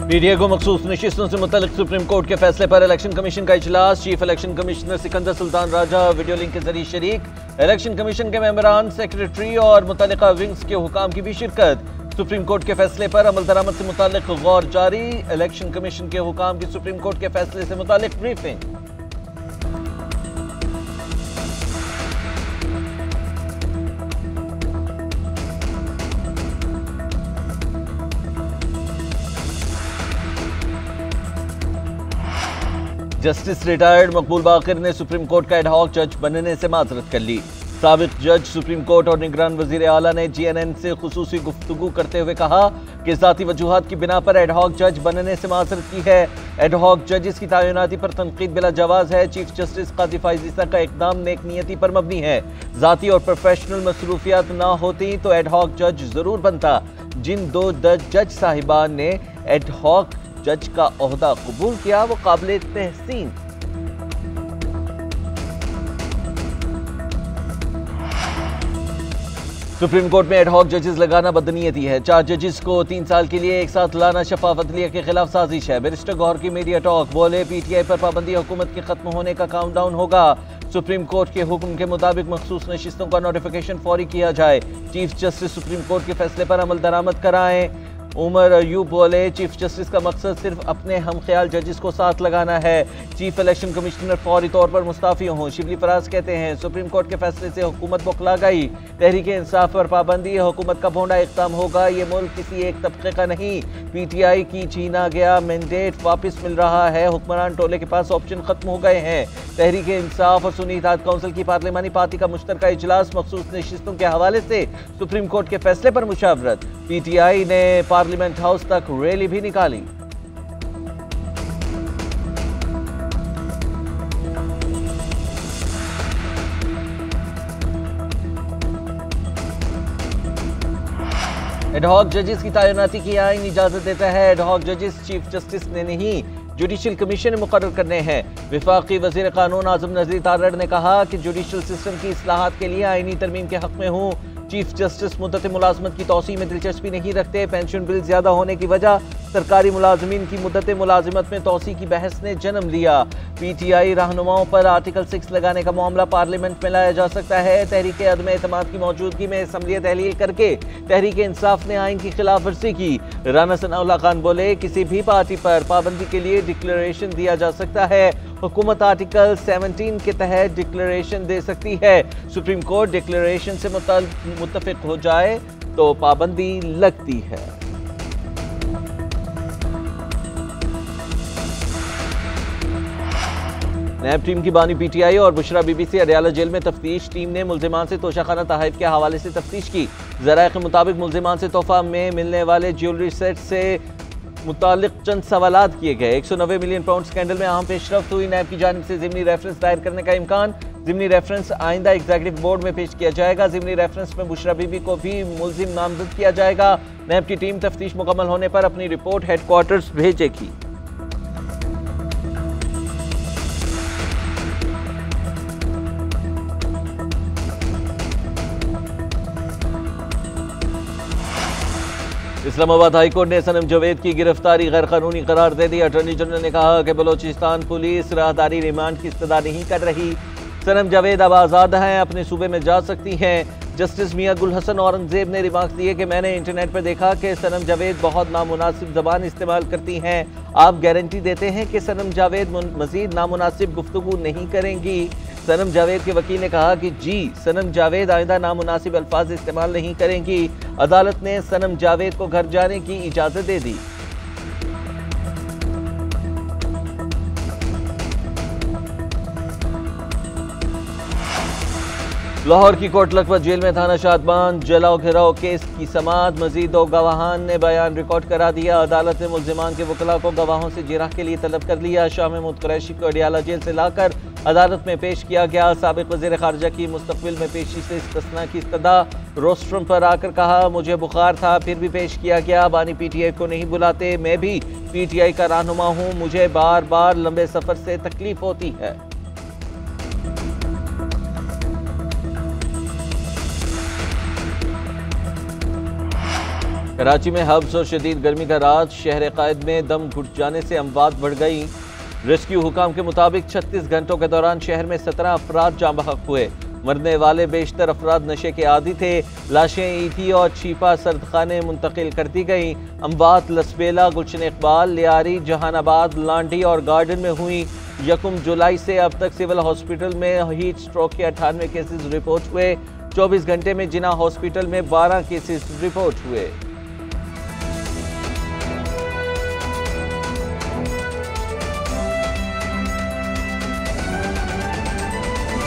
PTI को मखसूस नशिस्तों से मुतल्लिक सुप्रीम कोर्ट के फैसले पर इलेक्शन कमीशन का इजलास। Chief election commissioner Sikandar Sultan Raja video link के जरिए शरीक। इलेक्शन कमीशन के मेंबरान, सेक्रेटरी और मुतल्लिका विंग्स के हुकाम की भी शिरकत। सुप्रीम कोर्ट के फैसले पर अमल दरामद से मुतल्लिक गौर जारी। इलेक्शन कमीशन के हुकाम की सुप्रीम कोर्ट के फैसले से मुतल्लिक ब्रीफिंग। जस्टिस रिटायर्ड मकबूल बाकिर ने सुप्रीम कोर्ट का एडहॉक जज बनने से माजरत कर ली। साबिक जज सुप्रीम कोर्ट और निगरान वजीर आला ने जीएनएन से खुसूसी गुफ्तगू करते हुए कहा कि जाती वजूहात की बिना पर एडहॉक जज बनने से माजरत की है। एडहॉक जजेस की तैनाती पर तनकीद बिला जवाज है। चीफ जस्टिस काजी फाइज ईसा का इकदाम नेक नियति पर मबनी है। जाती और प्रोफेशनल मसरूफियात ना होती तो एडहॉक जज जरूर बनता। जिन दो जज साहिबान ने एडहॉक जज का ओहदा कबूल किया वो काबिल तहसीन। सुप्रीम कोर्ट में एडहॉक जजेस लगाना बदनीयती है। 4 जजेस को 3 साल के लिए एक साथ लाना शफाफ अदलिया के खिलाफ साजिश है। बैरिस्टर गौहर की मीडिया टॉक, बोले पीटीआई पर पाबंदी हुकूमत के खत्म होने का काउंटडाउन होगा। सुप्रीम कोर्ट के हुक्म के मुताबिक मखसूस नशिस्तों का नोटिफिकेशन फौरी किया जाए। चीफ जस्टिस सुप्रीम कोर्ट के फैसले पर अमल दरामद कराएं। उमर अयूब बोले चीफ जस्टिस का मकसद सिर्फ अपने हम ख्याल जजेस को साथ लगाना है। चीफ इलेक्शन कमिश्नर फौरी तौर पर मुस्ताफी हों। शिबली फराज कहते हैं सुप्रीम कोर्ट के फैसले से हुकूमत बौखला गई। तहरीक इंसाफ पर पाबंदी हुकूमत का भोंडा इक़दाम होगा। ये मुल्क किसी एक तबके का नहीं। पीटीआई की छीना गया मैंडेट वापस मिल रहा है। हुक्मरान टोले के पास ऑप्शन खत्म हो गए हैं। तहरीक इंसाफ और सुन्नी इत्तेहाद काउंसिल की पार्लिमानी पार्टी का मुश्तरका इजलास मखसूस नशिस्तों के हवाले से सुप्रीम कोर्ट के फैसले पर मुशावरत। पीटीआई ने पार्लियामेंट हाउस तक रैली भी निकाली। एडहॉक जजेस की तैनाती की आईन इजाजत देता है। एडहॉक जजेस चीफ जस्टिस ने नहीं जुडिशल कमीशन ने मुकर्रर करने हैं। वफाकी वजीर कानून आजम नजरी तारड़ ने कहा कि जुडिशल सिस्टम की इस्लाहात के लिए आईनी तरमीम के हक में हूँ। चीफ जस्टिस मुद्दत मुलाजमत की तौसी में दिलचस्पी नहीं रखते। पेंशन बिल ज्यादा होने की वजह सरकारी मुलाजमीन की मुद्दत मुलाजमत में तौसी की बहस ने जन्म लिया। पीटीआई रहनुमाओं पर आर्टिकल 6 लगाने का मामला पार्लियामेंट में लाया जा सकता है। तहरीक अदम एतमाद की मौजूदगी में असम्बली तहलील करके तहरीक इंसाफ ने आइन की खिलाफ वर्जी की। राना सनाउल्लाह खान बोले किसी भी पार्टी पर पाबंदी के लिए डिक्लेरेशन दिया जा सकता है। हुकूमत आर्टिकल 17 के तहत डिक्लेरेशन दे सकती है। सुप्रीम कोर्ट डिक्लेरेशन से मुत्तफिक हो जाए तो पाबंदी लगती है। नैब टीम की बानी पीटीआई और बुशरा बीबी से अडयाला जेल में तफ्तीश। टीम ने मुल्जिमान से तोशाखाना तहफ़ के हवाले से तफ्तीश की। ज़राए के मुताबिक मुल्जिमान से तोहफा में मिलने वाले ज्वेलरी सेट से मुतालिक चंद सवालात किए गए। 190 मिलियन पाउंड स्कैंडल में अहम पेशरफ्त हुई। नैब की जानिब से ज़िमनी रेफरेंस दायर करने का इम्कान। ज़िमनी रेफरेंस आइंदा एग्जीक्यूटिव बोर्ड में पेश किया जाएगा। ज़िमनी रेफरेंस में बुशरा बीबी को भी मुल्जिम नामजद किया जाएगा। नैब की टीम तफ्तीश मुकम्मल होने पर अपनी रिपोर्ट हेडक्वार्टर्स भेजेगी। इस्लामाबाद हाईकोर्ट ने सनम जावेद की गिरफ्तारी गैर कानूनी करार दे दी। अटॉर्नी जनरल ने कहा कि बलोचिस्तान पुलिस राहदारी रिमांड की इस्तदा नहीं कर रही। सनम जावेद अब आज़ाद हैं, अपने सूबे में जा सकती हैं। जस्टिस मियां गुल हसन औरंगजेब ने रिमार्क दिए कि मैंने इंटरनेट पर देखा कि सनम जावेद बहुत नामुनासिब ज़बान इस्तेमाल करती हैं। आप गारंटी देते हैं कि सनम जावेद मज़ीद नामुनासिब गुफ्तगू नहीं करेंगी? सनम जावेद के वकील ने कहा कि जी, सनम जावेद आइंदा नामुनासिब अल्फाज इस्तेमाल नहीं करेंगी। अदालत ने सनम जावेद को घर जाने की इजाज़त दे दी। लाहौर की कोट लखपत जेल में थाना शादबान जलाओ घिराव केस की समाअत। मजीद 2 गवाहान ने बयान रिकॉर्ड करा दिया। अदालत ने मुल्जिमान के वकला को गवाहों से जिरह के लिए तलब कर लिया। शाह महमूद कुरैशी को अडयाला जेल से लाकर अदालत में पेश किया गया। साबिक वज़ीर खारजा की मुस्तक़बिल में पेशी से इस्तिस्ना की इस्तदा। रोस्ट्रम पर आकर कहा मुझे बुखार था, फिर भी पेश किया गया। बानी पीटीआई को नहीं बुलाते, मैं भी पीटीआई का रहनुमा हूँ, मुझे बार बार लंबे सफर से तकलीफ होती है। कराची में हब्स और शदीद गर्मी का रात, शहर कायद में दम घुट जाने से अमवात बढ़ गई। रेस्क्यू हुकाम के मुताबिक 36 घंटों के दौरान शहर में 17 अफराद जाँ बहक हुए। मरने वाले बेशतर अफराद नशे के आदी थे। लाशें ईटी और छीपा सर्दखाने मुंतकिल कर दी गई। अमवात लसबेला, गुलशन इकबाल, लियारी, जहानाबाद, लांडी और गार्डन में हुई। 1 जुलाई से अब तक सिविल हॉस्पिटल में हीट स्ट्रोक के 98 केसेस रिपोर्ट हुए। 24 घंटे में जिना हॉस्पिटल में 12 केसेस रिपोर्ट हुए।